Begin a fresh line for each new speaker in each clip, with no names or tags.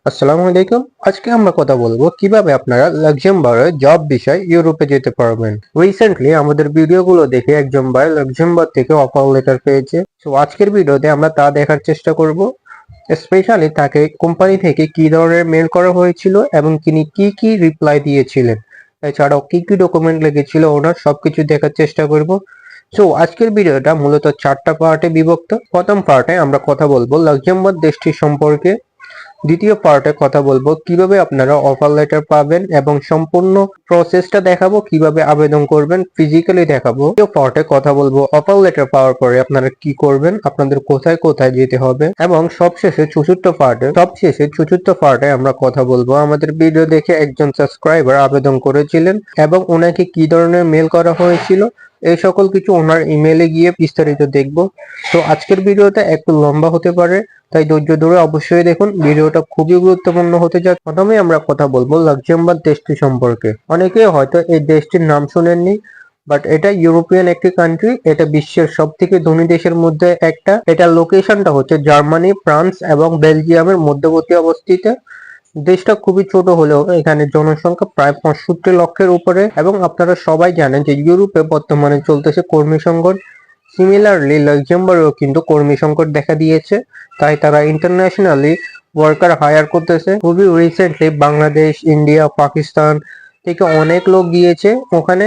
আসসালামু আলাইকুম। আজকে আমরা কথা বলবো কিভাবে আপনারা লাক্সেমবার্গে জব বিষয় ইউরোপে যেতে পারবেন। রিসেন্টলি আমাদের ভিডিওগুলো দেখে একজন ভাই লাক্সেমবার্গ থেকে অফার লেটার পেয়েছে। তো আজকের ভিডিওতে আমরা তা দেখার চেষ্টা করব। স্পেশালি তাকে কোম্পানি থেকে কি ধরনের মেল করা হয়েছিল এবং তিনি কি কি রিপ্লাই দিয়েছিলেন, এছাড়াও কি কি ডকুমেন্ট লেগেছিল ওনার সবকিছু দেখার চেষ্টা করব। সো আজকের ভিডিওটা মূলত 4টা পার্টে বিভক্ত। প্রথম পার্টে আমরা কথা বলবো লাক্সেমবার্গ দেশটি সম্পর্কে। দ্বিতীয় পার্টে কথা বলবো কিভাবে আপনারা অফার লেটার পাবেন এবং সম্পূর্ণ প্রসেসটা দেখাবো, কিভাবে আবেদন করবেন ফিজিক্যালি দেখাবো। তৃতীয় পার্টে কথা বলবো অফার লেটার পাওয়ার পরে আপনারা কি করবেন, আপনাদের কোথায় কোথায় যেতে হবে, এবং সবশেষে চতুর্থ পার্টে আমরা কথা বলবো আমাদের ভিডিও দেখে একজন সাবস্ক্রাইবার আবেদন করেছিলেন এবং ওনাকে কি ধরনের মেল করা হয়েছিল, এই সকল কিছু ওনার ইমেলে গিয়ে বিস্তারিত দেখবো। তো আজকের ভিডিওটা একটু লম্বা হতে পারে, তাই ধৈর্য ধরে অবশ্যই দেখুন, ভিডিওটা খুবই গুরুত্বপূর্ণ হতে যাচ্ছে। প্রথমে আমরা কথা বলবো লাক্সেমবার্গ দেশটি সম্পর্কে। অনেকে হয়তো এই দেশটির নাম শুনেননি, বাট এটা ইউরোপিয়ান একটি কান্ট্রি। এটা বিশ্বের সব থেকে ধনী দেশের মধ্যে একটা। এটার লোকেশনটা হচ্ছে জার্মানি, ফ্রান্স এবং বেলজিয়ামের মধ্যবর্তী অবস্থিত। দেশটা খুবই ছোট হলেও এখানে জনসংখ্যা প্রায় 65 লক্ষের উপরে, এবং আপনারা সবাই জানেন যে ইউরোপে বর্তমানে চলতেছে কর্মী সংকট। সিমিলারলি লাক্সেমবার্গেও কিন্তু কর্মী সংকট দেখা দিয়েছে, তাই তারা ইন্টারন্যাশনালি ওয়ার্কার হায়ার করতেছে। খুবই রিসেন্টলি বাংলাদেশ, ইন্ডিয়া, পাকিস্তান থেকে অনেক লোক গিয়েছে ওখানে।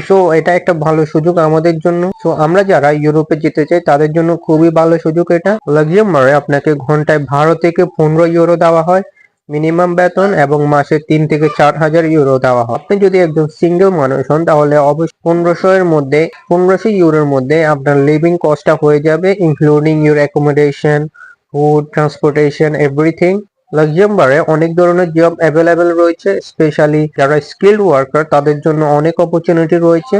সো এটা একটা ভালো সুযোগ আমাদের জন্য। সো আমরা যারা ইউরোপে যেতে চাই তাদের জন্য খুবই ভালো সুযোগ এটা। লাক্সেমবার্গে আপনাকে ঘন্টায় 12 থেকে 15 ইউরো দেওয়া হয় মিনিমাম বেতন, এবং মাসে 3 থেকে 4,000 ইউরো দেওয়া হয়। আপনি যদি একজন সিঙ্গেল মানুষ হন তাহলে অবশ্যই 1500 ইউরোর মধ্যে আপনার লিভিং কস্টটা হয়ে যাবে, including your accommodation, food, transportation, everything. লাক্সেমবার্গে অনেক ধরনের জব অ্যাভেলেবেল রয়েছে। স্পেশালি যারা স্কিলড ওয়ার্কার তাদের জন্য অনেক অপরচুনিটি রয়েছে।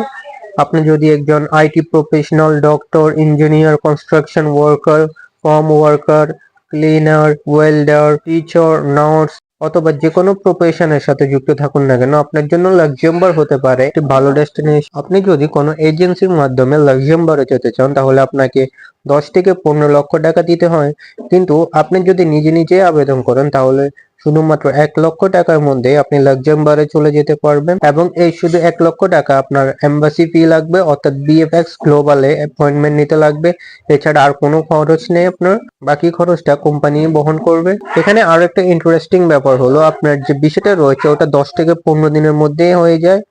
আপনি যদি একজন IT professional, doctor, engineer, construction worker, farm worker, cleaner, welder, teacher, nurse অথবা যে কোনো প্রফেশনের সাথে যুক্ত থাকুন না কেন, আপনার জন্য লাক্সেমবার্গ হতে পারে একটি ভালো ডেস্টিনেশন। আপনি যদি কোনো এজেন্সির মাধ্যমে লাক্সেমবার্গে যেতে চান তাহলে আপনাকে 10 থেকে 15 লক্ষ টাকা দিতে হয়, কিন্তু আপনি যদি নিজে নিজে আবেদন করেন তাহলে শুধুমাত্র 1 লক্ষ টাকার মধ্যে আপনি লাক্সেমবার্গে চলে যেতে পারবেন। এবং এই শুধু 1 লক্ষ টাকা আপনার এম্বাসি ফি লাগবে, অর্থাৎ বিএফএক্স গ্লোবালে অ্যাপয়েন্টমেন্ট নিতে লাগবে। এছাড়া আর কোনো খরচ নেই আপনার, বাকি খরচটা কোম্পানি বহন করবে। এখানে আরো একটা ইন্টারেস্টিং ব্যাপার হলো আপনার যে বিষয়টা রয়েছে ওটা 10 থেকে 15 দিনের মধ্যেই হয়ে যায়।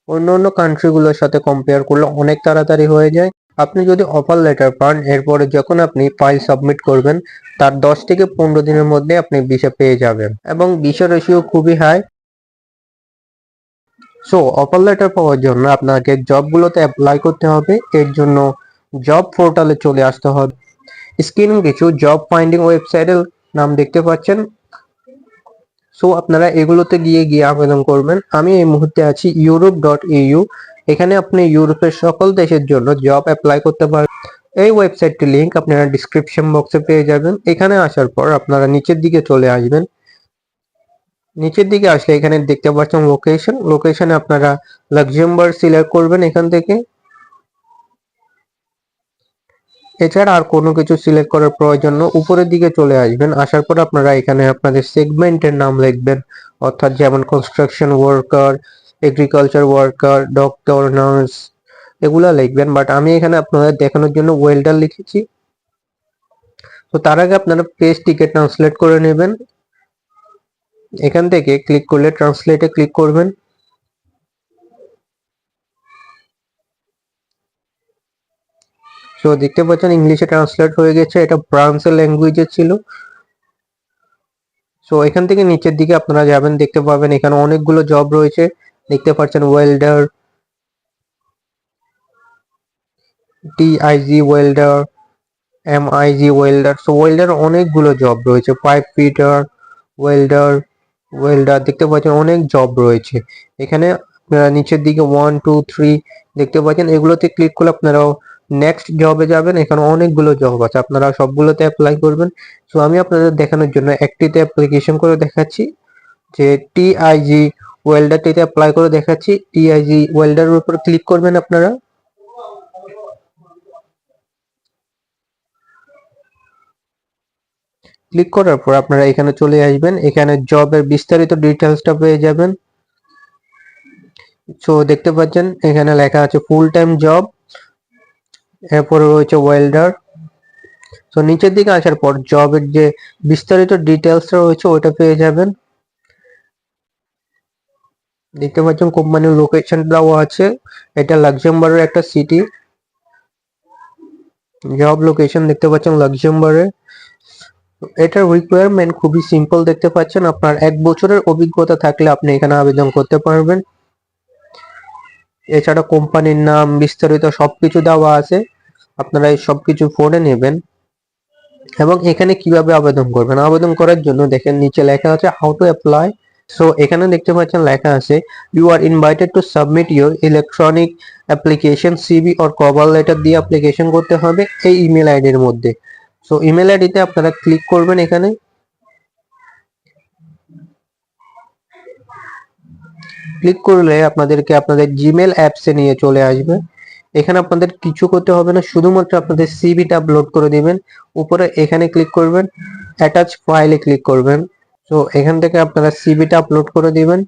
অন্য অন্য কান্ট্রিগুলোর সাথে কম্পেয়ার করলে অনেক তাড়াতাড়ি হয়ে যায়। আপনি যদি অফার লেটার পান, এরপরে যখন আপনি ফাইল সাবমিট করবেন তার 10 থেকে 15 দিনের মধ্যে আপনি ভিসা পেয়ে যাবেন, এবং ভিসা রেশিও খুবই হাই। সো অফার লেটার পাওয়ার জন্য আপনাকে জবগুলোতে অ্যাপ্লাই করতে হবে। এর জন্য জব পোর্টালে চলে আসতে হবে। স্ক্রিনে কিছু জব ফাইন্ডিং ওয়েবসাইটের নাম দেখতে পাচ্ছেন। সো আপনারা এগুলোতে গিয়ে গিয়ে আবেদন করবেন। আমি এই মুহূর্তে আছি europe.eu। এখানে আপনি ইউরোপের সকল দেশের জন্য জব অ্যাপ্লাই করতে পারেন। এই ওয়েবসাইটটির লিংক আপনারা ডিসক্রিপশন বক্সে পেয়ে যাবেন। এখানে আসার পর আপনারা নিচের দিকে চলে আসবেন। নিচের দিকে আসলে এখানে দেখতে পাচ্ছেন লোকেশনে আপনারা লাক্সেমবার্গ সিলেক্ট করবেন এখান থেকে। এছাড়া আর কোনো কিছু সিলেক্ট করার প্রয়োজন নেই। উপরের দিকে চলে আসবেন, আসার পর আপনারা এখানে আপনাদের সেগমেন্টের নাম লিখবেন, অর্থাৎ যেমন construction worker, agriculture worker, doctor, nurse এগুলা লিখবেন। বাট আমি এখানে আপনাদের দেখানোর জন্য ওয়েল্ডার লিখেছি। তো তার আগে আপনারা পেজটিকে ট্রান্সলেট করে নেবেন। এখান থেকে ক্লিক করলে ট্রান্সলেটে ক্লিক করবেন। সো দেখতে পাচ্ছেন ইংলিশে ট্রান্সলেট হয়ে গেছে, এটা ফ্রান্সের ল্যাঙ্গুয়েজে ছিল। সো এখান থেকে নিচের দিকে আপনারা যাবেন, দেখতে পাবেন এখানে অনেকগুলো জব রয়েছে। দেখতে পাচ্ছেন welder, TIG welder, MiG welder. So welder অনেকগুলো জব রয়েছে। পাইপ ফিটার, ওয়েল্ডার, দেখতে পাচ্ছেন অনেক জব রয়েছে এখানে। আপনারা নিচের দিকে 1 2 3 দেখতে পাচ্ছেন, এগুলোতে ক্লিক করলে আপনারা নেক্সট জবে যাবেন। এখানে অনেকগুলো জব আছে, আপনারা সবগুলোতে অ্যাপ্লাই করবেন। সো আমি আপনাদের দেখানোর জন্য একটিতে অ্যাপ্লিকেশন করে দেখাচ্ছি, যে টিআইজি ওয়েল্ডারটিতে অ্যাপ্লাই করে দেখাচ্ছি। টিআইজি ওয়েল্ডারের উপর ক্লিক করবেন আপনারা। ক্লিক করার পর আপনারা এখানে চলে আসবেন, এখানে জবের বিস্তারিত ডিটেলসটা পেয়ে যাবেন। সো দেখতে পাচ্ছেন এখানে লেখা আছে ফুল টাইম জব, এরপরে রয়েছে ওয়েল্ডার। তো নিচের দিকে আসার পর জবের যে বিস্তারিত ডিটেলসটা রয়েছে ওটা পেয়ে যাবেন। দেখতে পাচ্ছেন কোম্পানির লোকেশন দেওয়া আছে, এটা লাক্সেমবার্গের একটা সিটি। জব লোকেশন দেখতে পাচ্ছেন লাক্সেমবার্গে। এটার রিকোয়ারমেন্ট খুবই সিম্পল দেখতে পাচ্ছেন, আপনার 1 বছরের অভিজ্ঞতা থাকলে আপনি এখানে আবেদন করতে পারবেন। এছাড়া কোম্পানির নাম বিস্তারিত সবকিছু দেওয়া আছে, আপনারা এই সবকিছু পড়ে নেবেন। এবং এখানে কিভাবে আবেদন করবেন, আবেদন করার জন্য দেখেন নিচে লেখা আছে হাউ টু অ্যাপ্লাই। সো এখানে দেখতে পাচ্ছেন লেখা আছে you are invited to submit your electronic application CV or cover letter দিয়ে অ্যাপ্লিকেশন করতে হবে এই ইমেল আইডির মধ্যে। সো ইমেল আইডিতে আপনারা ক্লিক করবেন, এখানে ক্লিক করলে আপনাদেরকে আপনাদের জিমেল অ্যাপসে নিয়ে চলে আসবে। এখানে আপনাদের কিছু করতে হবে না, শুধুমাত্র আপনাদের সিভিটা আপলোড করে দিবেন। উপরে এখানে ক্লিক করবেন, অ্যাটাচ ফাইলে ক্লিক করবেন। তো এখান থেকে আপনারা সিভিটা আপলোড করে দিবেন।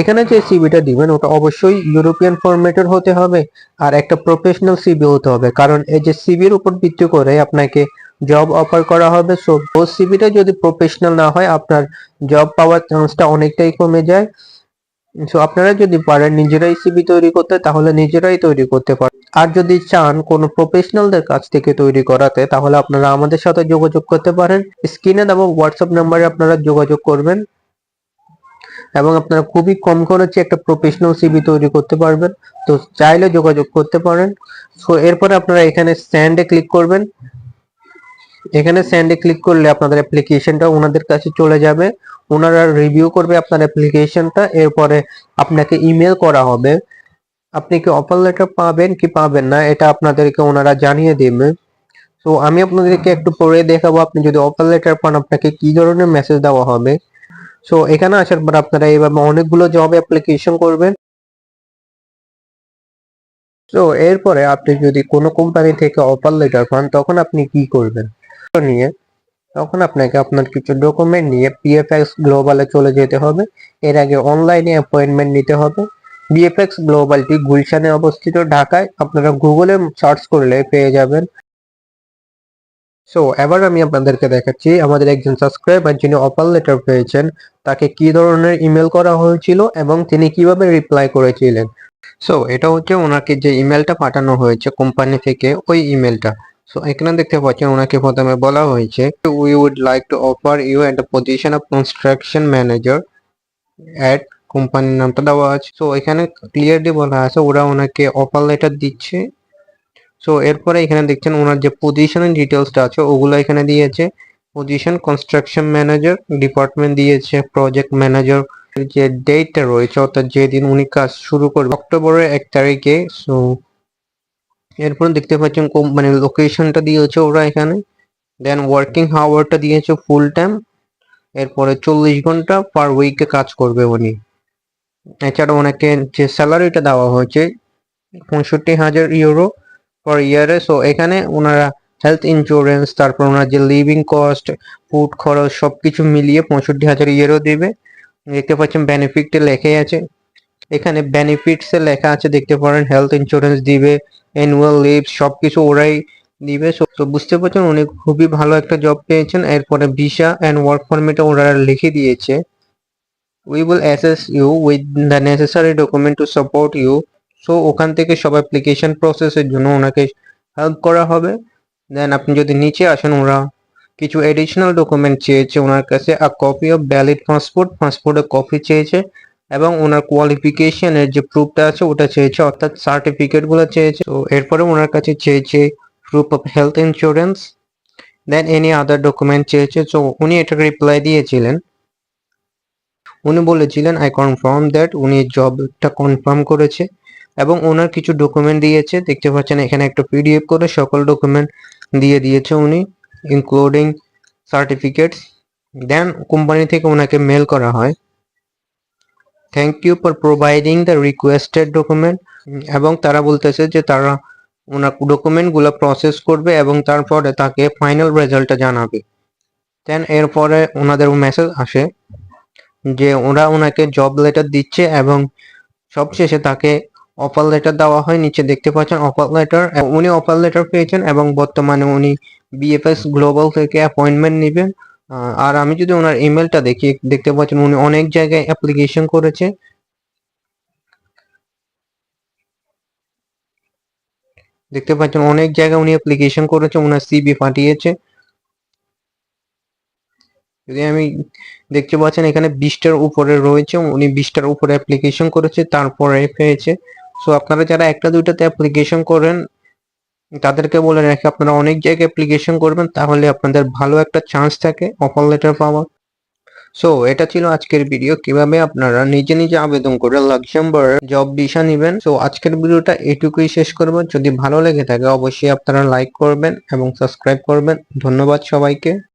এখানে যে সিভিটা দিবেন ওটা অবশ্যই ইউরোপিয়ান ফরম্যাটের হতে হবে আর একটা প্রফেশনাল সিভি হতে হবে, কারণ এই যে সিভির উপর ভিত্তি করে আপনাকে জব অফার করা হবে। সো ওই সিভিটা যদি প্রফেশনাল না হয় আপনার জব পাওয়ার চান্সটা অনেকটাই কমে যায়। সো আপনারা যদি পারেন নিজেরাই সিভি তৈরি করতে তাহলে নিজেরাই তৈরি করতে পারেন, আর যদি চান কোনো প্রফেশনালদের কাছ থেকে তৈরি করাতে তাহলে আপনারা আমাদের সাথে যোগাযোগ করতে পারেন। স্ক্রিনে দেওয়া হোয়াটসঅ্যাপ নাম্বারে আপনারা যোগাযোগ করবেন এবং আপনারা খুবই কম খরচে একটা প্রফেশনাল সিভি তৈরি করতে পারবেন। তো চাইলে যোগাযোগ করতে পারেন। সো এরপরে আপনারা এখানে সেন্ডে ক্লিক করবেন। এখানে সেন্ডে ক্লিক করলে আপনাদের অ্যাপ্লিকেশনটা ওনাদের কাছে চলে যাবে, ওনারা রিভিউ করবে আপনার অ্যাপ্লিকেশনটা, এরপরে আপনাকে ইমেল করা হবে। আপনি কি অফার লেটার পাবেন কি পাবেন না এটা আপনাদেরকে ওনারা জানিয়ে দেবে। তো আমি আপনাদেরকে একটু পরে দেখাবো আপনি যদি অফার লেটার পান আপনাকে কি ধরনের মেসেজ দেওয়া হবে। সো এখানে আসার পর আপনারা এইভাবে অনেকগুলো জব অ্যাপ্লিকেশন করবেন। তো এরপরে আপনি যদি কোনো কোম্পানি থেকে অফার লেটার পান তখন আপনি কি করবেন নিয়ে, তখন আপনাকে আপনার কিছু ডকুমেন্ট নিয়ে পিএফএক্স গ্লোবালে চলে যেতে হবে। এর আগে অনলাইনে অ্যাপয়েন্টমেন্ট নিতে হবে। বিএফএক্স গ্লোবালটি গুলশানে অবস্থিত ঢাকায়, আপনারা গুগলে সার্চ করলে পেয়ে যাবেন। সো এবার আমি আপনাদেরকে দেখাচ্ছি আমাদের একজন সাবস্ক্রাইবার যিনি অফার লেটার পেয়েছেন তাকে কি ধরনের ইমেল করা হয়েছিল এবং তিনি কিভাবে রিপ্লাই করেছিলেন। সো এটা হচ্ছে ওনাকে যে ইমেলটা পাঠানো হয়েছে কোম্পানি থেকে ওই ইমেলটা। সো এখানে দেখতে পাচ্ছেন ওনাকে প্রথমে বলা হয়েছে we would like to offer you at the position of construction manager at, কোম্পানির নামটা দেওয়া আছে। সো এখানে ক্লিয়ারলি বলা আছে ওরা ওনাকে অফার লেটার দিচ্ছে। সো এরপরে এখানে দেখছেন ওনার যে পজিশনের ডিটেলসটা আছে ওগুলো এখানে দিয়েছে। পজিশন কনস্ট্রাকশন ম্যানেজার, ডিপার্টমেন্ট দিয়েছে প্রজেক্ট ম্যানেজার, যে ডেটটা রয়েছে অর্থাৎ যেদিন উনি কাজ শুরু করবে অক্টোবরের 1 তারিখে। সো এরপর দেখতে পাচ্ছেন কোম্পানির লোকেশনটা দিয়েছে ওরা এখানে। দেন ওয়ার্কিং আওয়ারটা দিয়েছে ফুল টাইম, এরপরে 40 ঘন্টা পার উইকে কাজ করবে উনি। এছাড়া ওনাকে যে স্যালারিটা দেওয়া হয়েছে 65,000 ইউরো পার ইয়ারে। সো এখানে ওনারা হেলথ ইন্স্যুরেন্স, তারপর ওনার যে লিভিং কস্ট, ফুড খরচ সবকিছু মিলিয়ে 65,000 ইউরো দিবে। দেখতে পাচ্ছেন বেনিফিটে লেখাই আছে, এখানে বেনিফিটসে লেখা আছে দেখতে পারেন হেলথ ইন্স্যুরেন্স দিবে, অ্যানুয়াল লিভ সবকিছু ওরাই দিবে। তো বুঝতে পারছেন উনি খুবই ভালো একটা জব পেয়েছেন। এরপরে ভিসা এন্ড ওয়ার্ক পারমিটে ওরা লিখে দিয়েছে we will assess you with the necessary document to support you. So ওখান থেকে সব অ্যাপ্লিকেশন প্রসেসের জন্য ওনাকে হেল্প করা হবে। দেন আপনি যদি নিচে আসেন ওরা কিছু এডিশনাল ডকুমেন্ট চেয়েছে ওনার কাছে, a copy of valid passport, পাসপোর্টের কপি চেয়েছে এবং ওনার কোয়ালিফিকেশনের যে প্রুফটা আছে ওটা চেয়েছে অর্থাৎ সার্টিফিকেট গুলো চেয়েছে। তো এরপরে ওনার কাছে চেয়েছে proof of health insurance, than any other document চেয়েছে। তো উনি এটাকে রিপ্লাই দিয়েছিলেন, উনি বলেছিলেন আই কনফার্ম দ্যাট, উনি জবটা কনফার্ম করেছে এবং ওনার কিছু ডকুমেন্ট দিয়েছে। দেখতে পাচ্ছেন এখানে একটা পিডিএফ করে সকল ডকুমেন্ট দিয়ে দিয়েছে উনি ইনক্লুডিং সার্টিফিকেটস। দেন কোম্পানি থেকে ওনাকে মেল করা হয় thank you for providing the requested document, এবং তারা বলতেছে যে তারা ওনার ডকুমেন্টগুলো প্রসেস করবে এবং তারপরে তাকে ফাইনাল রেজাল্টটা জানাবে। দেন এরপরে ওনাদের মেসেজ আসে যে ওরা ওনাকে জব লেটার দিচ্ছে এবং সবশেষে তাকে অফার লেটার দেওয়া হয়। নিচে দেখতে পাচ্ছেন অফার লেটার। উনি অফার লেটার পেয়েছেন এবং বর্তমানে উনি বিএফএস গ্লোবাল থেকে অ্যাপয়েন্টমেন্ট নেবেন। আর আমি যদি ওনার ইমেলটা দেখি, দেখতে পাচ্ছেন উনি অনেক জায়গায় অ্যাপ্লিকেশন করেছে। দেখতে পাচ্ছেন অনেক জায়গায় উনি অ্যাপ্লিকেশন করেছে, ওনার সিভি পাঠিয়েছে। যদি আমি দেখতে পাচ্ছেন এখানে 20টার উপরে রয়েছে, উনি 20টার উপরে অ্যাপ্লিকেশন করেছে তারপরে পেয়েছে। সো আপনারা যারা একটা দুইটাতে অ্যাপ্লিকেশন করেন তাদেরকে বলে রাখি আপনারা অনেক জায়গায় অ্যাপ্লিকেশন করবেন, তাহলে আপনাদের ভালো একটা চান্স থাকে অফার লেটার পাওয়ার। সো এটা ছিল আজকের ভিডিও, কিভাবে আপনারা নিজে নিজে আবেদন করে লাক্সেমবার্গ জব ভিসা নেবেন। সো আজকের ভিডিওটা এটুকুই শেষ করব। যদি ভালো লেগে থাকে অবশ্যই আপনারা লাইক করবেন এবং সাবস্ক্রাইব করবেন। ধন্যবাদ সবাইকে।